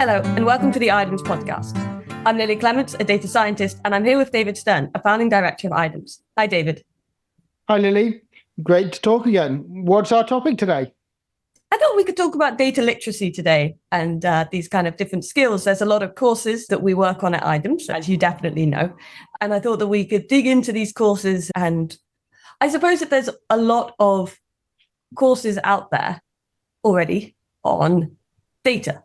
Hello, and welcome to the IDEMS podcast. I'm Lily Clements, a data scientist, and I'm here with David Stern, a founding director of IDEMS. Hi, David. Hi, Lily. Great to talk again. What's our topic today? I thought we could talk about data literacy today and these kind of different skills. There's a lot of courses that we work on at IDEMS, as you definitely know. And I thought that we could dig into these courses. And I suppose that there's a lot of courses out there already on data.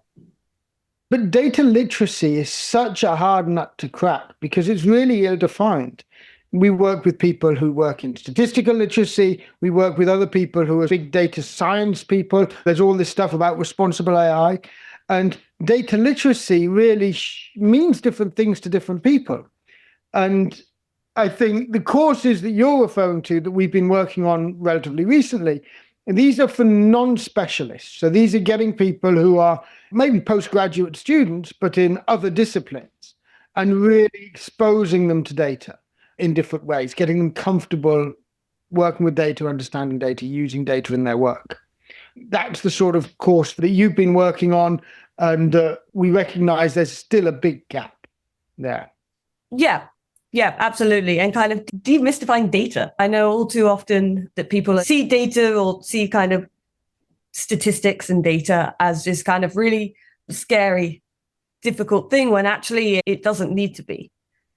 But data literacy is such a hard nut to crack because it's really ill-defined. We work with people who work in statistical literacy. We work with other people who are big data science people. There's all this stuff about responsible AI. And data literacy really means different things to different people. And I think the courses that you're referring to that we've been working on relatively recently, these are for non-specialists. So these are getting people who are maybe postgraduate students, but in other disciplines, and really exposing them to data in different ways, getting them comfortable working with data, understanding data, using data in their work. That's the sort of course that you've been working on, and we recognize there's still a big gap there. Yeah, absolutely. And kind of demystifying data. I know all too often that people see data or see kind of statistics and data as this kind of really scary, difficult thing when actually it doesn't need to be.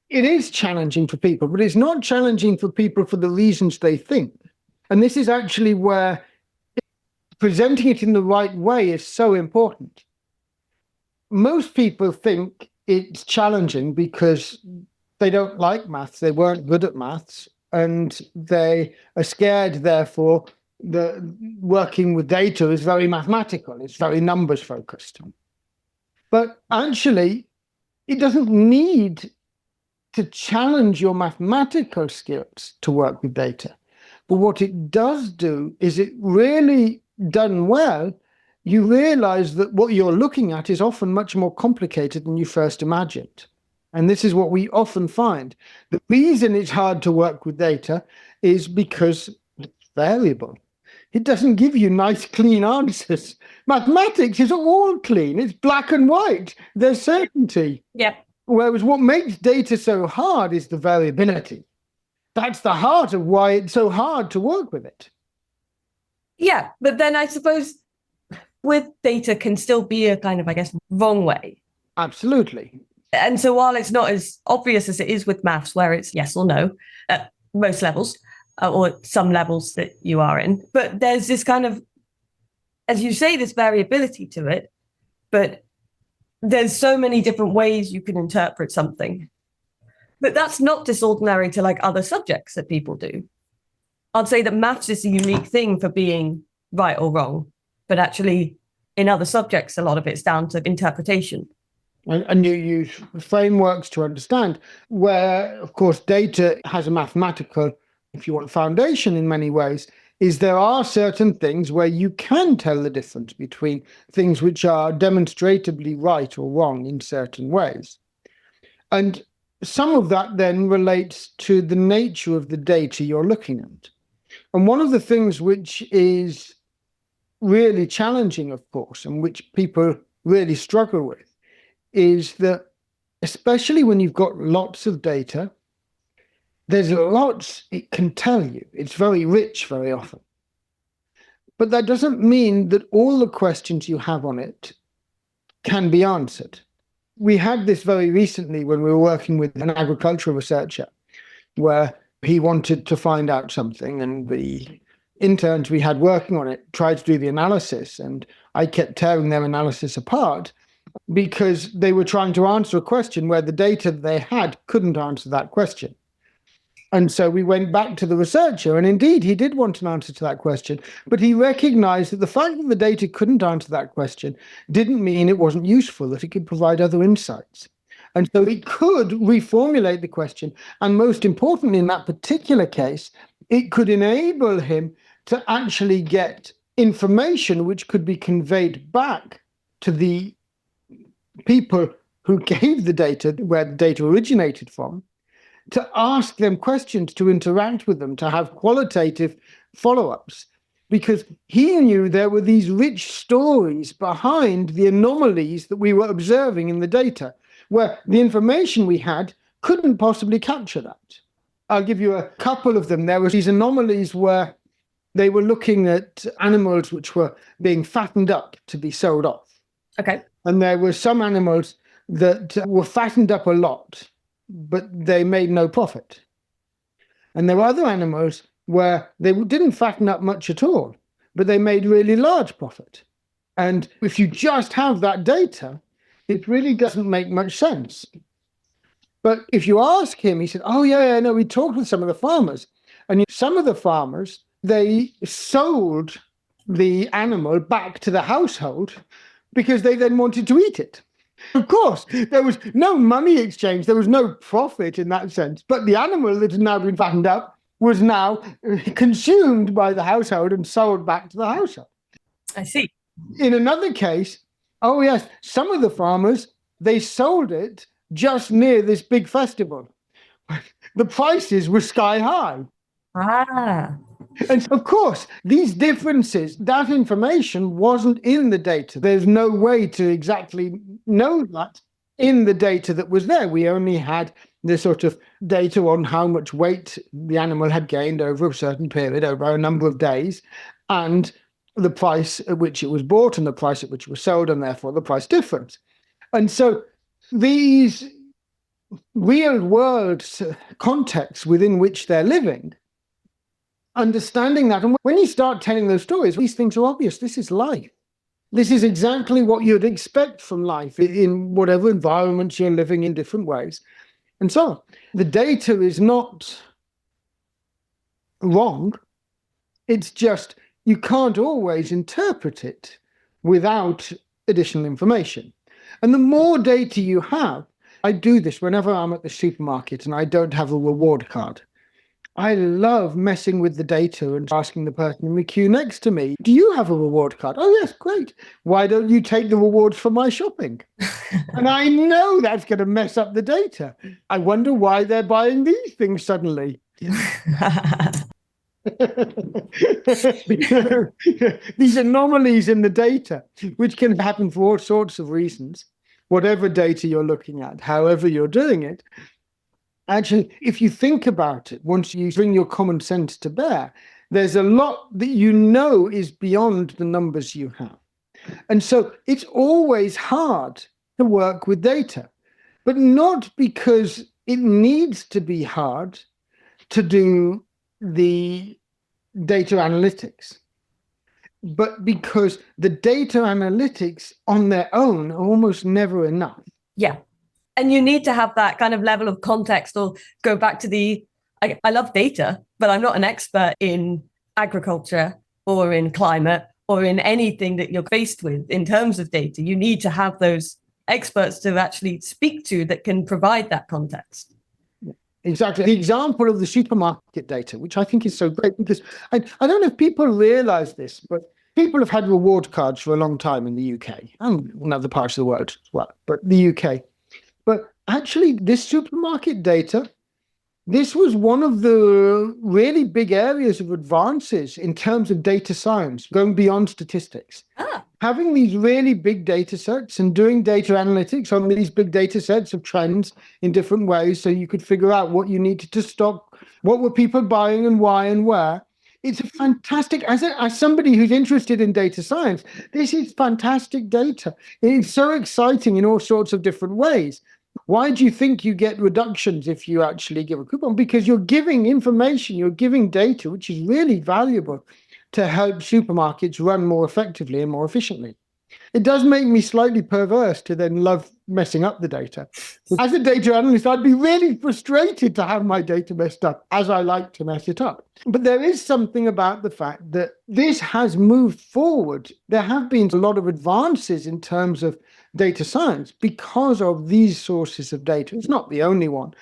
It is challenging for people, but it's not challenging for people for the reasons they think. And this is actually where presenting it in the right way is so important. Most people think it's challenging because they don't like maths, they weren't good at maths, and they are scared, therefore, that working with data is very mathematical, it's very numbers focused. But actually, it doesn't need to challenge your mathematical skills to work with data. But what it does do is it really done well, you realize that what you're looking at is often much more complicated than you first imagined. And this is what we often find. The reason it's hard to work with data is because it's variable. It doesn't give you nice, clean answers. Mathematics is all clean. It's black and white. There's certainty. Yep. Whereas what makes data so hard is the variability. That's the heart of why it's so hard to work with it. Yeah, but then I suppose with data can still be a kind of, wrong way. Absolutely. And so while it's not as obvious as it is with maths, where it's yes or no at most levels, or some levels that you are in, but there's this kind of, as you say, this variability to it, but there's so many different ways you can interpret something. But that's not disordinary to like other subjects that people do. I'd say that maths is a unique thing for being right or wrong, but actually in other subjects, a lot of it's down to interpretation. And you use frameworks to understand where, of course, data has a mathematical, if you want, foundation in many ways, is there are certain things where you can tell the difference between things which are demonstrably right or wrong in certain ways. And some of that then relates to the nature of the data you're looking at. And one of the things which is really challenging, of course, and which people really struggle with, is that especially when you've got lots of data, there's lots it can tell you. It's very rich very often. But that doesn't mean that all the questions you have on it can be answered. We had this very recently when we were working with an agricultural researcher where he wanted to find out something, and the interns we had working on it tried to do the analysis, and I kept tearing their analysis apart because they were trying to answer a question where the data they had couldn't answer that question. And so we went back to the researcher, and indeed he did want an answer to that question, but he recognized that the fact that the data couldn't answer that question didn't mean it wasn't useful, that it could provide other insights. And so he could reformulate the question, and most importantly in that particular case, it could enable him to actually get information which could be conveyed back to the people who gave the data, where the data originated from, to ask them questions, to interact with them, to have qualitative follow-ups. because he knew there were these rich stories behind the anomalies that we were observing in the data, where the information we had couldn't possibly capture that. I'll give you a couple of them. There were these anomalies where they were looking at animals which were being fattened up to be sold off. Okay. And there were some animals that were fattened up a lot, but they made no profit. And there were other animals where they didn't fatten up much at all, but they made really large profit. And if you just have that data, it really doesn't make much sense. But if you ask him, he said, oh, yeah, no, we talked with some of the farmers. And some of the farmers, they sold the animal back to the household because they then wanted to eat it. Of course, there was no money exchange. There was no profit in that sense. But the animal that had now been fattened up was now consumed by the household and sold back to the household. I see. In another case, oh, yes, some of the farmers, they sold it just near this big festival. The prices were sky high. Ah. And of course, these differences, that information wasn't in the data. There's no way to exactly know that in the data that was there. We only had the sort of data on how much weight the animal had gained over a certain period, over a number of days, and the price at which it was bought and the price at which it was sold, and therefore the price difference. And so these real world contexts within which they're living, understanding that, and when you start telling those stories, these things are obvious. This is life. This is exactly what you'd expect from life in whatever environment you're living in, different ways. And so the data is not wrong. It's just you can't always interpret it without additional information. And the more data you have, I do this whenever I'm at the supermarket and I don't have a reward card. I love messing with the data and asking the person in the queue next to me, do you have a reward card? Oh, yes, great. Why don't you take the rewards for my shopping? And I know that's going to mess up the data. I wonder why they're buying these things suddenly. These anomalies in the data, which can happen for all sorts of reasons, whatever data you're looking at, however you're doing it. Actually, if you think about it, once you bring your common sense to bear, there's a lot that you know is beyond the numbers you have. And so it's always hard to work with data, but not because it needs to be hard to do the data analytics, but because the data analytics on their own are almost never enough. Yeah. And you need to have that kind of level of context, or go back to I love data, but I'm not an expert in agriculture or in climate or in anything that you're faced with in terms of data. You need to have those experts to actually speak to that can provide that context. Exactly. The example of the supermarket data, which I think is so great, because I don't know if people realize this, but people have had reward cards for a long time in the UK and in other parts of the world as well, but the UK. But actually, this supermarket data, this was one of the really big areas of advances in terms of data science, going beyond statistics. Having these really big data sets and doing data analytics on these big data sets of trends in different ways, so you could figure out what you needed to stock, what were people buying and why and where. It's a fantastic, as somebody who's interested in data science, this is fantastic data. It's so exciting in all sorts of different ways. Why do you think you get reductions if you actually give a coupon? Because you're giving information, you're giving data, which is really valuable to help supermarkets run more effectively and more efficiently. It does make me slightly perverse to then love messing up the data. As a data analyst, I'd be really frustrated to have my data messed up, as I like to mess it up. But there is something about the fact that this has moved forward. There have been a lot of advances in terms of data science because of these sources of data. It's not the only one,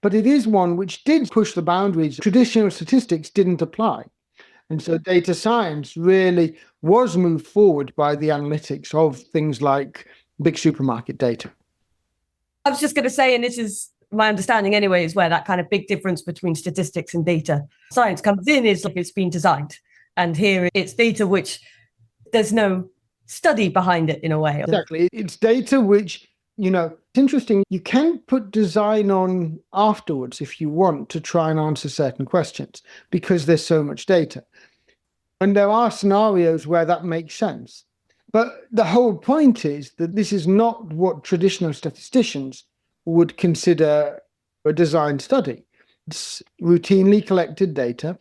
but it is one which did push the boundaries. Traditional statistics didn't apply. And so data science really was moved forward by the analytics of things like big supermarket data. I was just going to say, and this is my understanding anyway, is where that kind of big difference between statistics and data science comes in, is like it's been designed. And here it's data which there's no study behind it in a way. Exactly. It's data which, it's interesting. You can put design on afterwards if you want to try and answer certain questions because there's so much data. And there are scenarios where that makes sense. But the whole point is that this is not what traditional statisticians would consider a design study. It's routinely collected data,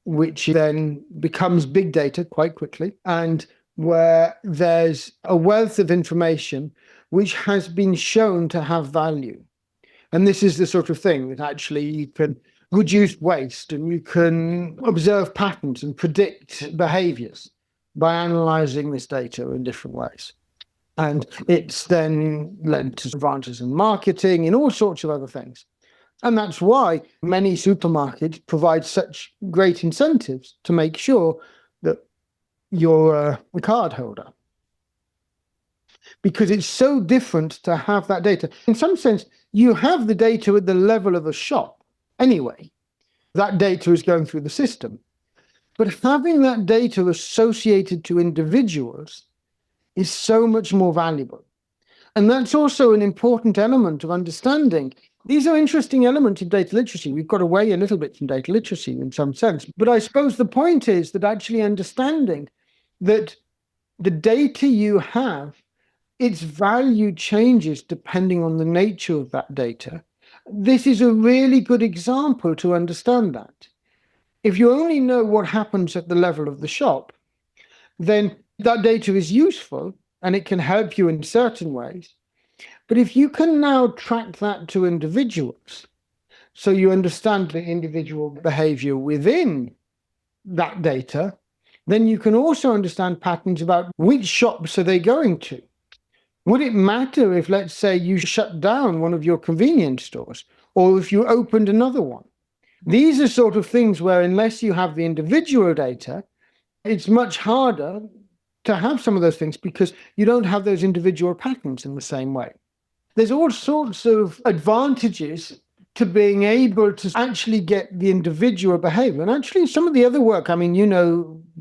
which then becomes big data quite quickly, and where there's a wealth of information which has been shown to have value. And this is the sort of thing that actually you can reduce waste and you can observe patterns and predict behaviors by analyzing this data in different ways. And it's then led to advances in marketing and all sorts of other things. And that's why many supermarkets provide such great incentives to make sure that you're a card holder. Because it's so different to have that data. In some sense, you have the data at the level of a shop anyway. That data is going through the system. But having that data associated to individuals is so much more valuable. And that's also an important element of understanding. These are interesting elements of data literacy. We've got away a little bit from data literacy in some sense. But I suppose the point is that actually understanding that the data you have, its value changes depending on the nature of that data. This is a really good example to understand that. If you only know what happens at the level of the shop, then that data is useful and it can help you in certain ways. But if you can now track that to individuals, so you understand the individual behavior within that data, then you can also understand patterns about which shops are they going to. Would it matter if, let's say, you shut down one of your convenience stores or if you opened another one? These are sort of things where unless you have the individual data, it's much harder to have some of those things because you don't have those individual patterns in the same way. There's all sorts of advantages to being able to actually get the individual behavior. And actually, some of the other work,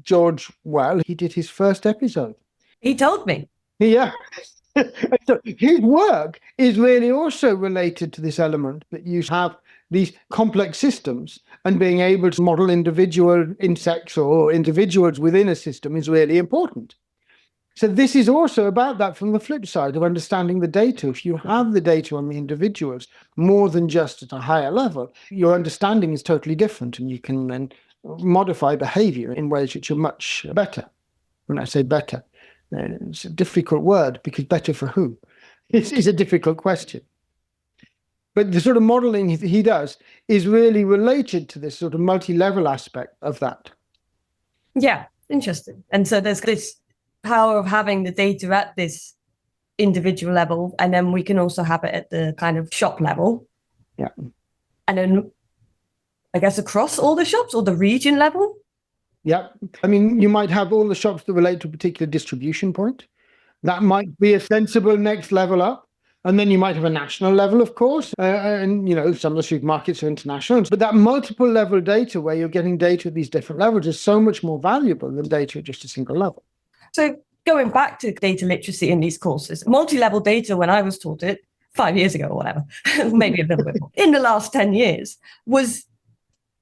George well, he did his first episode. He told me. Yeah. So his work is really also related to this element that you have these complex systems and being able to model individual insects or individuals within a system is really important. So this is also about that from the flip side of understanding the data. If you have the data on the individuals more than just at a higher level, your understanding is totally different and you can then modify behavior in ways which are much better. When I say better, it's a difficult word because better for who? It's a difficult question. But the sort of modeling he does is really related to this sort of multi-level aspect of that. Yeah, interesting. And so there's this power of having the data at this individual level, and then we can also have it at the kind of shop level. Yeah. And then I guess across all the shops or the region level. Yeah. You might have all the shops that relate to a particular distribution point. That might be a sensible next level up. And then you might have a national level, of course. And some of the supermarkets are international. But that multiple level data where you're getting data at these different levels is so much more valuable than data at just a single level. So going back to data literacy in these courses, multi-level data, when I was taught it 5 years ago or whatever, maybe a little bit more, in the last 10 years, was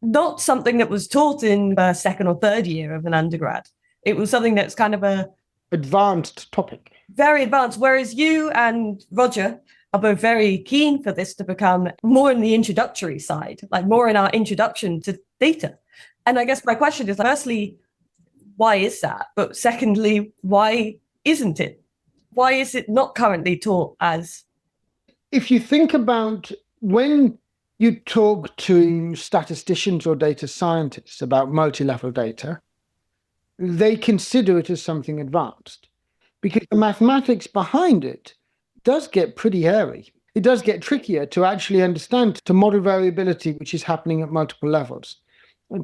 not something that was taught in the second or third year of an undergrad. It was something that's kind of a advanced topic. Very advanced. Whereas you and Roger are both very keen for this to become more in the introductory side, like more in our introduction to data. And I guess my question is, firstly, why is that? But secondly, why isn't it? Why is it not currently taught as? If you think about when you talk to statisticians or data scientists about multi-level data, they consider it as something advanced because the mathematics behind it does get pretty hairy. It does get trickier to actually understand, to model variability, which is happening at multiple levels,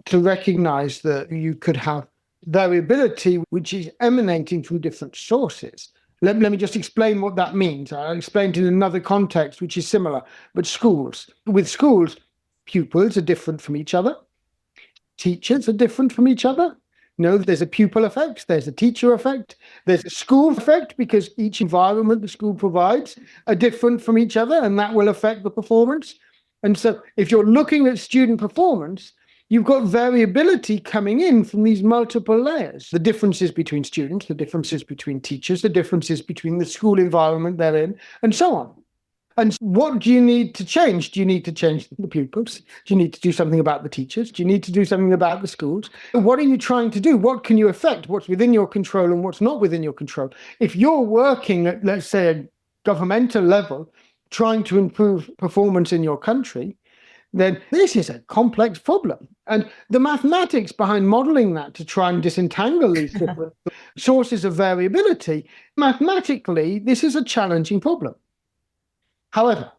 to recognize that you could have variability which is emanating through different sources. Let me just explain what that means. I'll explain it in another context which is similar, but schools. With schools, pupils are different from each other. Teachers are different from each other. There's a pupil effect, there's a teacher effect, there's a school effect, because each environment the school provides are different from each other, and that will affect the performance. And so if you're looking at student performance, you've got variability coming in from these multiple layers. The differences between students, the differences between teachers, the differences between the school environment they're in, and so on. And what do you need to change? Do you need to change the pupils? Do you need to do something about the teachers? Do you need to do something about the schools? What are you trying to do? What can you affect? What's within your control and what's not within your control? If you're working at, let's say, a governmental level, trying to improve performance in your country, then this is a complex problem. And the mathematics behind modeling that to try and disentangle these different sources of variability, mathematically, this is a challenging problem. However,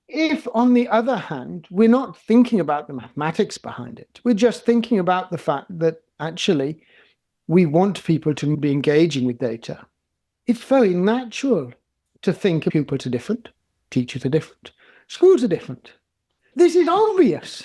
if, on the other hand, we're not thinking about the mathematics behind it, we're just thinking about the fact that actually we want people to be engaging with data, it's very natural to think pupils are different, teachers are different, schools are different. This is obvious.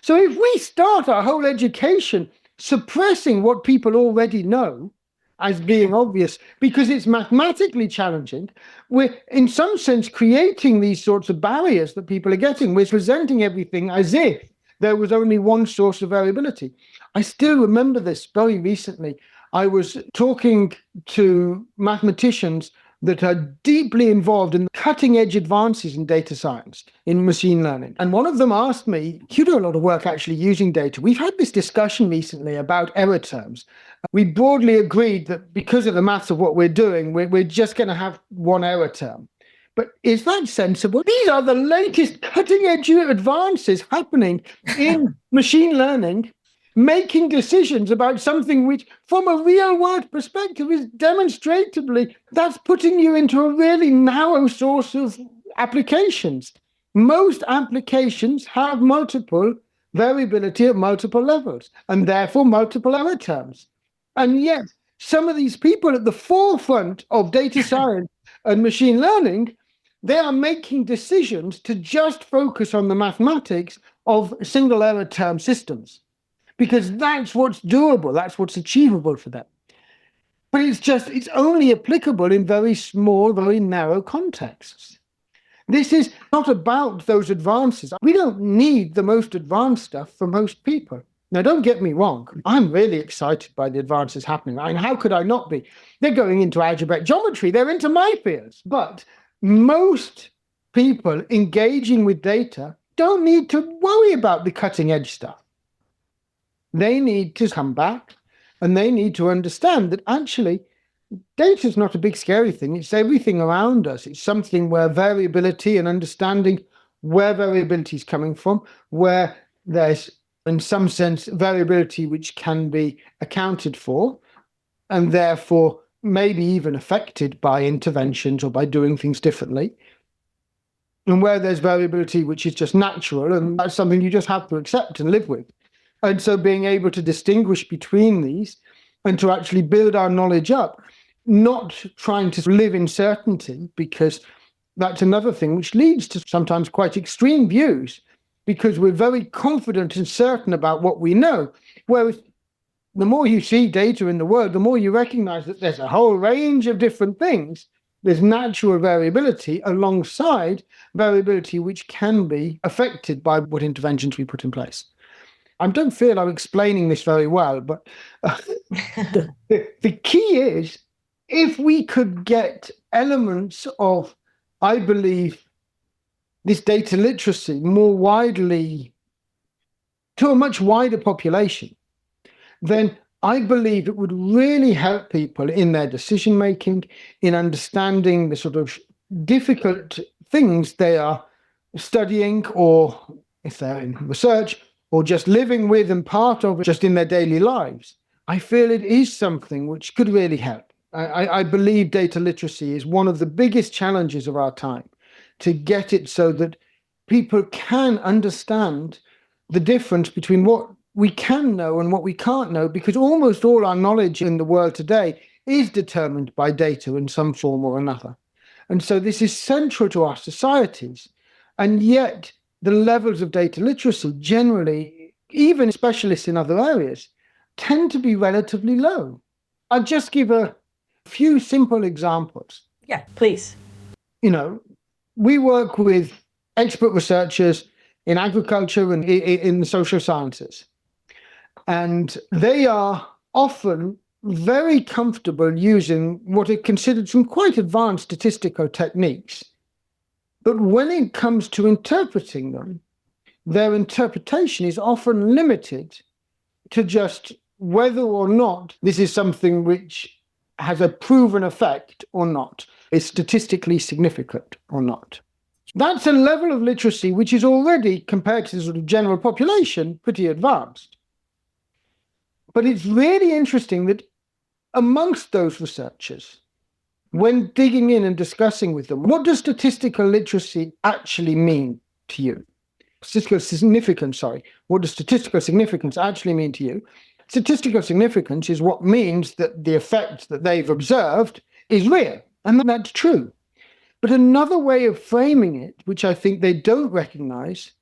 So if we start our whole education suppressing what people already know as being obvious because it's mathematically challenging, we're in some sense creating these sorts of barriers that people are getting. We're presenting everything as if there was only one source of variability. I still remember this very recently. I was talking to mathematicians that are deeply involved in cutting-edge advances in data science, in machine learning. And one of them asked me, you do a lot of work actually using data. We've had this discussion recently about error terms. We broadly agreed that because of the maths of what we're doing, we're just going to have one error term. But is that sensible? These are the latest cutting-edge advances happening in machine learning, making decisions about something which, from a real-world perspective, is demonstrably, that's putting you into a really narrow source of applications. Most applications have multiple variability at multiple levels, and therefore multiple error terms. And yet, some of these people at the forefront of data science and machine learning, they are making decisions to just focus on the mathematics of single error term systems, because that's what's doable, that's what's achievable for them. But it's only applicable in very small, very narrow contexts. This is not about those advances. We don't need the most advanced stuff for most people. Now, don't get me wrong. I'm really excited by the advances happening. I mean, how could I not be? They're going into algebraic geometry. They're into my fields. But most people engaging with data don't need to worry about the cutting edge stuff. They need to come back and they need to understand that actually data is not a big scary thing. It's everything around us. It's something where variability and understanding where variability is coming from, where there's, in some sense, variability which can be accounted for and therefore maybe even affected by interventions or by doing things differently. And where there's variability which is just natural, and that's something you just have to accept and live with. And so being able to distinguish between these and to actually build our knowledge up, not trying to live in certainty, because that's another thing which leads to sometimes quite extreme views, because we're very confident and certain about what we know. Whereas the more you see data in the world, the more you recognize that there's a whole range of different things. There's natural variability alongside variability which can be affected by what interventions we put in place. I don't feel I'm explaining this very well, but the key is, if we could get elements of, I believe, this data literacy more widely to a much wider population, then I believe it would really help people in their decision making, in understanding the sort of difficult things they are studying, or if they're in research, or just living with and part of it just in their daily lives. I feel it is something which could really help. I believe data literacy is one of the biggest challenges of our time, to get it so that people can understand the difference between what we can know and what we can't know, because almost all our knowledge in the world today is determined by data in some form or another. And so this is central to our societies. And yet the levels of data literacy generally, even specialists in other areas, tend to be relatively low. I'll just give a few simple examples. Yeah, please. We work with expert researchers in agriculture and in the social sciences. And they are often very comfortable using what are considered some quite advanced statistical techniques. But when it comes to interpreting them, their interpretation is often limited to just whether or not this is something which has a proven effect or not, is statistically significant or not. That's a level of literacy which is already, compared to the sort of general population, pretty advanced. But it's really interesting that amongst those researchers, when digging in and discussing with them, what does statistical literacy actually mean to you? Statistical significance, what does statistical significance actually mean to you? Statistical significance is what means that the effect that they've observed is real, and that's true. But another way of framing it, which I think they don't recognize,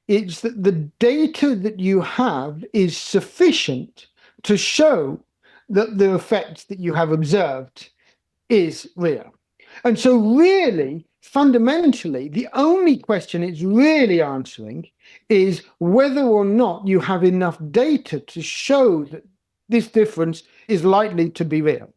is that the data that you have is sufficient to show that the effect that you have observed is real. And so really, fundamentally, the only question it's really answering is whether or not you have enough data to show that this difference is likely to be real.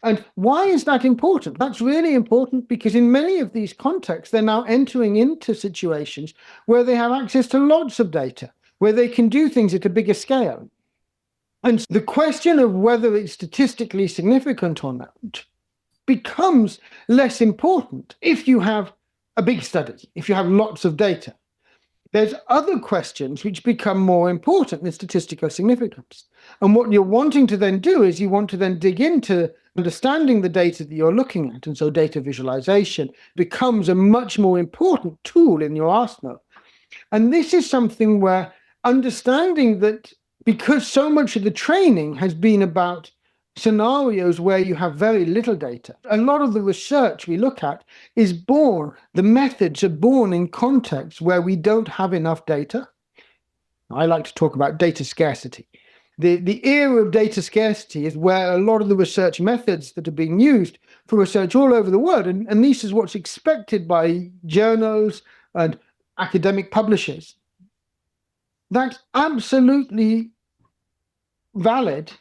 And why is that important? That's really important because in many of these contexts, they're now entering into situations where they have access to lots of data, where they can do things at a bigger scale. And the question of whether it's statistically significant or not becomes less important if you have a big study, if you have lots of data. There's other questions which become more important than statistical significance. And what you're wanting to then do is you want to then dig into understanding the data that you're looking at. And so data visualization becomes a much more important tool in your arsenal. And this is something where understanding that because so much of the training has been about scenarios where you have very little data, a lot of the research we look at is born, the methods are born in contexts where we don't have enough data. I like to talk about data scarcity. The era of data scarcity is where a lot of the research methods that are being used for research all over the world, and this is what's expected by journals and academic publishers. That's absolutely valid,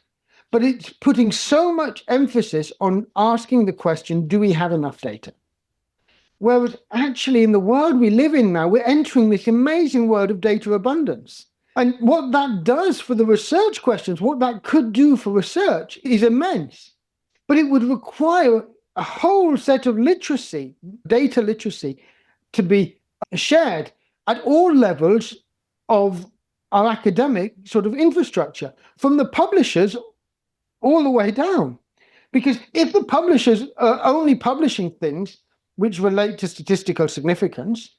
but it's putting so much emphasis on asking the question, do we have enough data? Whereas actually in the world we live in now, we're entering this amazing world of data abundance. And what that does for the research questions, what that could do for research is immense. But it would require a whole set of literacy, data literacy, to be shared at all levels of our academic sort of infrastructure, from the publishers all the way down. Because if the publishers are only publishing things which relate to statistical significance,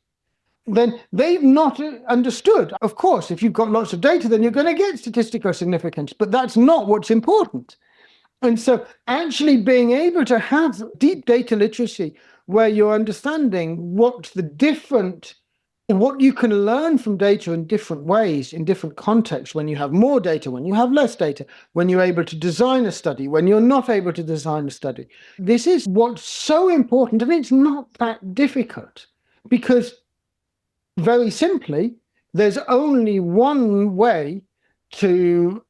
then they've not understood. Of course, if you've got lots of data, then you're going to get statistical significance, but that's not what's important. And so actually being able to have deep data literacy where you're understanding what you can learn from data in different ways, in different contexts, when you have more data, when you have less data, when you're able to design a study, when you're not able to design a study. This is what's so important, and it's not that difficult, because very simply, there's only one way to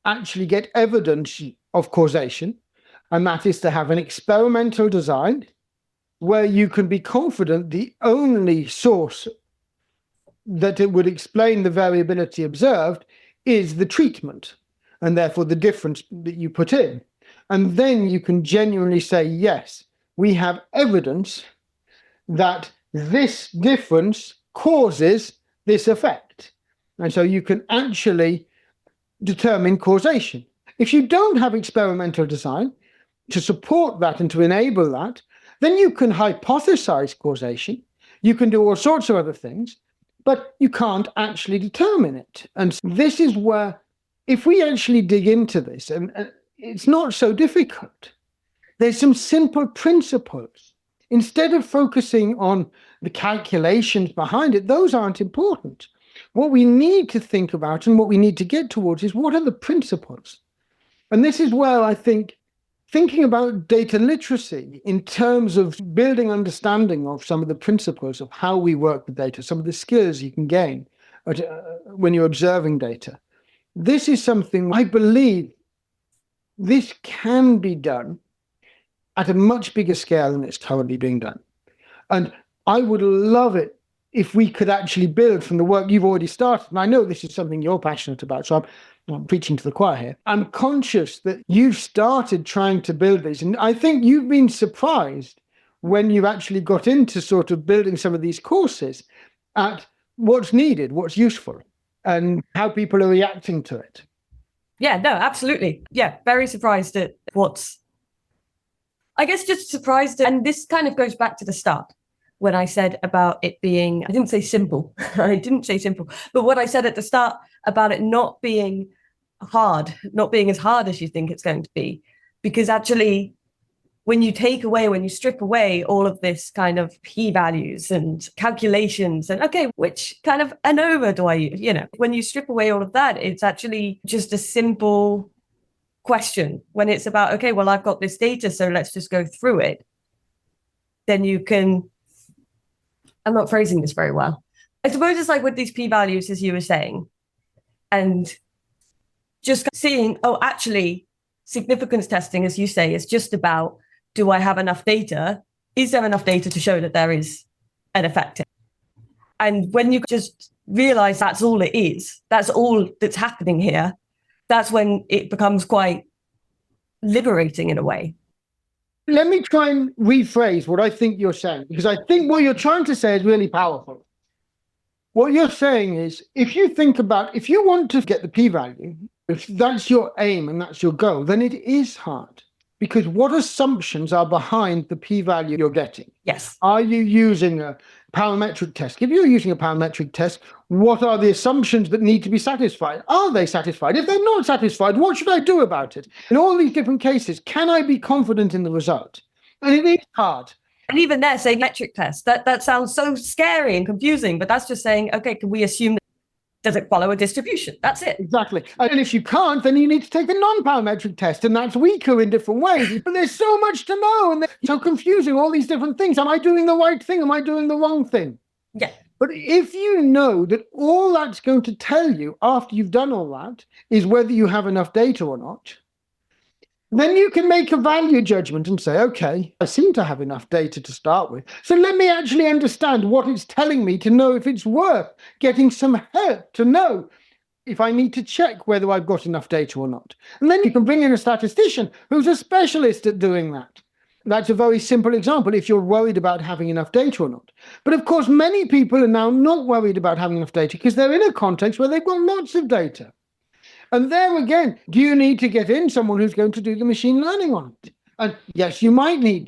actually get evidence of causation, and that is to have an experimental design where you can be confident the only source that it would explain the variability observed is the treatment, and therefore the difference that you put in. And then you can genuinely say, yes, we have evidence that this difference causes this effect. And so you can actually determine causation. If you don't have experimental design to support that and to enable that, then you can hypothesize causation, you can do all sorts of other things, but you can't actually determine it. And this is where, if we actually dig into this, and it's not so difficult, there's some simple principles. Instead of focusing on the calculations behind it, those aren't important. What we need to think about and what we need to get towards is what are the principles? And this is where I think thinking about data literacy in terms of building understanding of some of the principles of how we work with data, some of the skills you can gain when you're observing data. This is something I believe this can be done at a much bigger scale than it's currently being done. And I would love it if we could actually build from the work you've already started. And I know this is something you're passionate about, so I'm preaching to the choir here. I'm conscious that you've started trying to build this. And I think you've been surprised when you've actually got into sort of building some of these courses at what's needed, what's useful, and how people are reacting to it. Yeah, no, absolutely. Yeah, very surprised at I guess just surprised. And this kind of goes back to the start when I said about it being, I didn't say simple. I didn't say simple. But what I said at the start about it not being hard, not being as hard as you think it's going to be. Because actually, when you strip away all of this kind of p-values and calculations and, okay, which kind of ANOVA do I use? When you strip away all of that, it's actually just a simple question. When it's about, okay, well, I've got this data, so let's just go through it. Then you can, I'm not phrasing this very well. I suppose it's like with these p-values, as you were saying, and just seeing, oh, actually, significance testing, as you say, is just about, do I have enough data? Is there enough data to show that there is an effect? And when you just realize that's all it is, that's all that's happening here, that's when it becomes quite liberating in a way. Let me try and rephrase what I think you're saying, because I think what you're trying to say is really powerful. What you're saying is, if you want to get the p-value, if that's your aim and that's your goal, then it is hard. Because what assumptions are behind the p-value you're getting? Yes. Are you using a parametric test? If you're using a parametric test, what are the assumptions that need to be satisfied? Are they satisfied? If they're not satisfied, what should I do about it? In all these different cases, can I be confident in the result? And it is hard. And even there, saying metric test, that sounds so scary and confusing, but that's just saying, okay, can we assume does it follow a distribution? That's it. Exactly. And if you can't, then you need to take the non-parametric test, and that's weaker in different ways. But there's so much to know, and they're so confusing, all these different things. Am I doing the right thing? Am I doing the wrong thing? Yeah. But if you know that all that's going to tell you after you've done all that is whether you have enough data or not, then you can make a value judgment and say, okay, I seem to have enough data to start with. So let me actually understand what it's telling me to know if it's worth getting some help to know if I need to check whether I've got enough data or not. And then you can bring in a statistician who's a specialist at doing that. That's a very simple example if you're worried about having enough data or not. But of course, many people are now not worried about having enough data because they're in a context where they've got lots of data. And there again, do you need to get in someone who's going to do the machine learning on it? And yes, you might need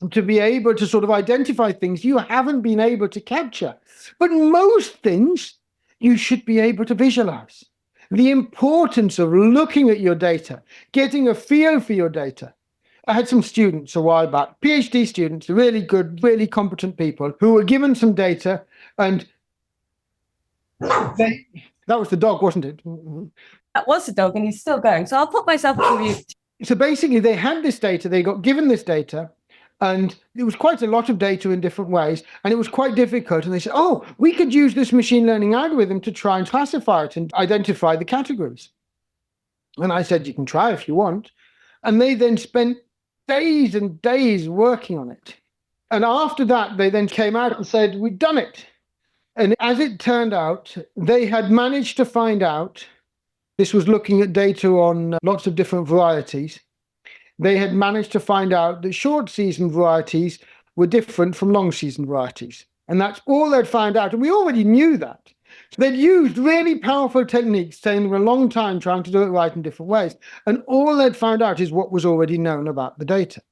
to be able to sort of identify things you haven't been able to capture. But most things you should be able to visualize. The importance of looking at your data, getting a feel for your data. I had some students a while back, PhD students, really good, really competent people who were given some data, and that was the dog, wasn't it? That was the dog, and he's still going. So I'll put myself on mute. So basically, they had this data, they got given this data, and it was quite a lot of data in different ways, and it was quite difficult. And they said, oh, we could use this machine learning algorithm to try and classify it and identify the categories. And I said, you can try if you want. And they then spent days and days working on it. And after that, they then came out and said, we've done it. And as it turned out, they had managed to find out, this was looking at data on lots of different varieties. They had managed to find out that short season varieties were different from long season varieties. And that's all they'd found out. And we already knew that. So they'd used really powerful techniques, taken them a long time trying to do it right in different ways. And all they'd found out is what was already known about the data.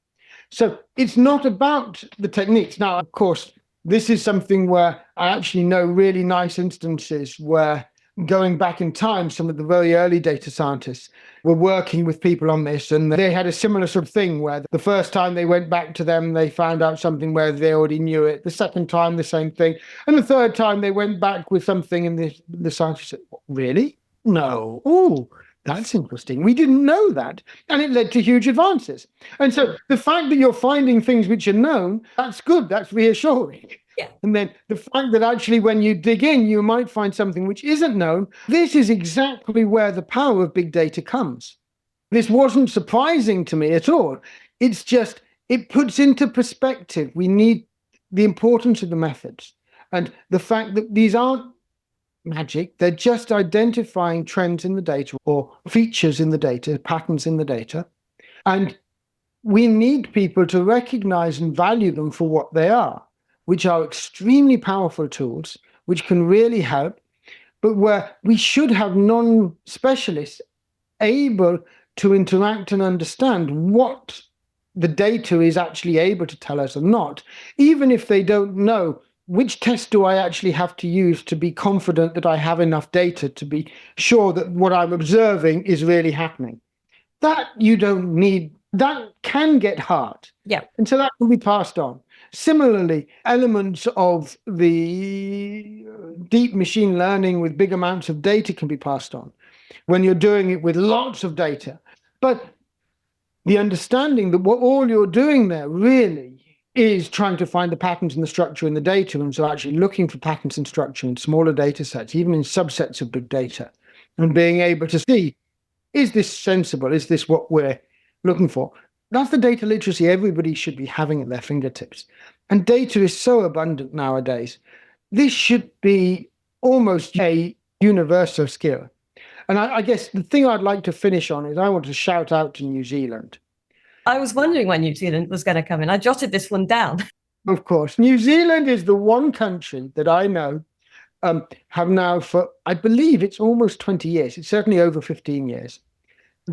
So it's not about the techniques. Now, of course, this is something where I actually know really nice instances where going back in time, some of the very early data scientists were working with people on this, and they had a similar sort of thing where the first time they went back to them, they found out something where they already knew it. The second time, the same thing. And the third time, they went back with something, and the scientist said, really? No. Oh, that's interesting. We didn't know that. And it led to huge advances. And so the fact that you're finding things which are known, that's good. That's reassuring. Yeah. And then the fact that actually when you dig in, you might find something which isn't known. This is exactly where the power of big data comes. This wasn't surprising to me at all. It's just, it puts into perspective. We need the importance of the methods and the fact that these aren't magic. They're just identifying trends in the data or features in the data, patterns in the data. And we need people to recognize and value them for what they are, which are extremely powerful tools, which can really help, but where we should have non-specialists able to interact and understand what the data is actually able to tell us or not, even if they don't know which test do I actually have to use to be confident that I have enough data to be sure that what I'm observing is really happening. That you don't need, that can get hard. Yeah. And so that can be passed on. Similarly, elements of the deep machine learning with big amounts of data can be passed on when you're doing it with lots of data. But the understanding that what all you're doing there really is trying to find the patterns and the structure in the data. And so actually looking for patterns and structure in smaller data sets, even in subsets of big data, and being able to see, is this sensible? Is this what we're looking for? That's the data literacy everybody should be having at their fingertips. And data is so abundant nowadays. This should be almost a universal skill. And I guess the thing I'd like to finish on is I want to shout out to New Zealand. I was wondering when New Zealand was going to come in. I jotted this one down. Of course. New Zealand is the one country that I know have now for, I believe it's almost 20 years. It's certainly over 15 years.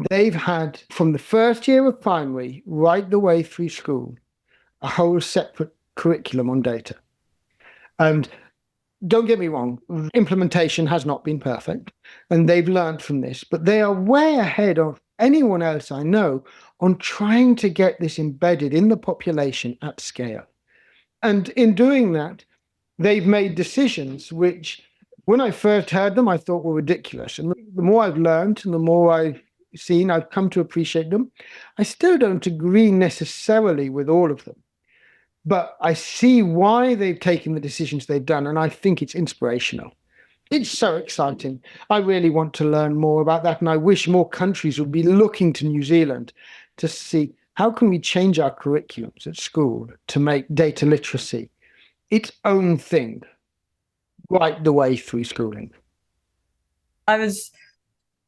They've had, from the first year of primary right the way through school, a whole separate curriculum on data. And don't get me wrong, implementation has not been perfect, and they've learned from this, but they are way ahead of anyone else I know on trying to get this embedded in the population at scale. And in doing that, they've made decisions which, when I first heard them, I thought were ridiculous. And the more I've learned and the more I've seen, I've come to appreciate them. I still don't agree necessarily with all of them, but I see why they've taken the decisions they've done, and I think it's inspirational. It's so exciting. I really want to learn more about that, and I wish more countries would be looking to New Zealand to see how can we change our curriculums at school to make data literacy its own thing right the way through schooling. I was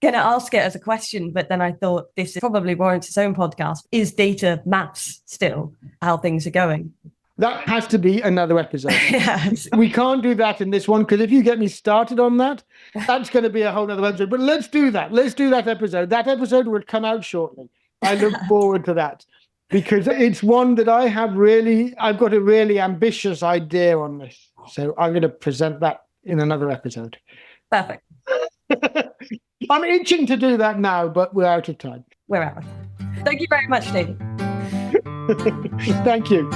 going to ask it as a question, but then I thought this probably warrants its own podcast. Is data maths still how things are going? That has to be another episode. Yes. We can't do that in this one, because if you get me started on that, that's going to be a whole other episode. But let's do that. Let's do that episode. That episode will come out shortly. I look forward to that, because it's one that I've got a really ambitious idea on this. So I'm going to present that in another episode. Perfect. I'm itching to do that now, but we're out of time. We're out. Thank you very much, David. Thank you.